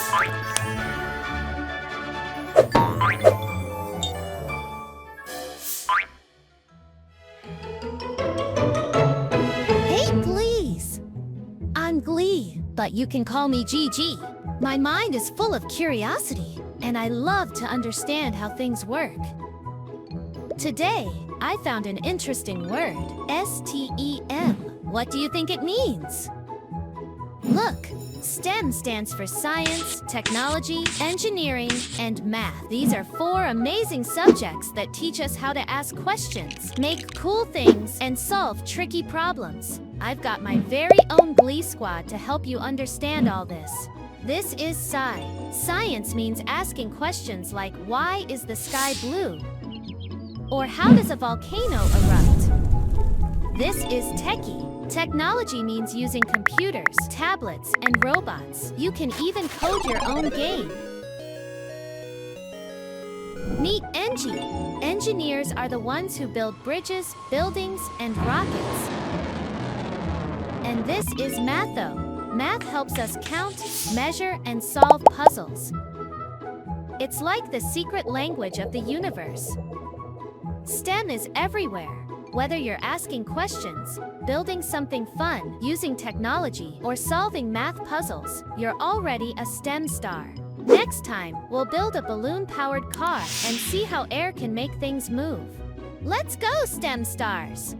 Hey, Glees! I'm Glee, but you can call me Gigi. My mind is full of curiosity, and I love to understand how things work. Today, I found an interesting word, STEM. What do you think it means? Look, STEM stands for science, technology, engineering, and math. These are 4 amazing subjects that teach us how to ask questions, make cool things, and solve tricky problems. I've got my very own Glee squad to help you understand all this. This is Sci. Science means asking questions like, why is the sky blue? Or how does a volcano erupt? This is Techie. Technology means using computers, tablets, and robots. You can even code your own game. Meet Engie. Engineers are the ones who build bridges, buildings, and rockets. And this is Matho. Math helps us count, measure, and solve puzzles. It's like the secret language of the universe. STEM is everywhere. Whether you're asking questions, building something fun, using technology, or solving math puzzles, you're already a STEM star. Next time, we'll build a balloon-powered car and see how air can make things move. Let's go, STEM stars!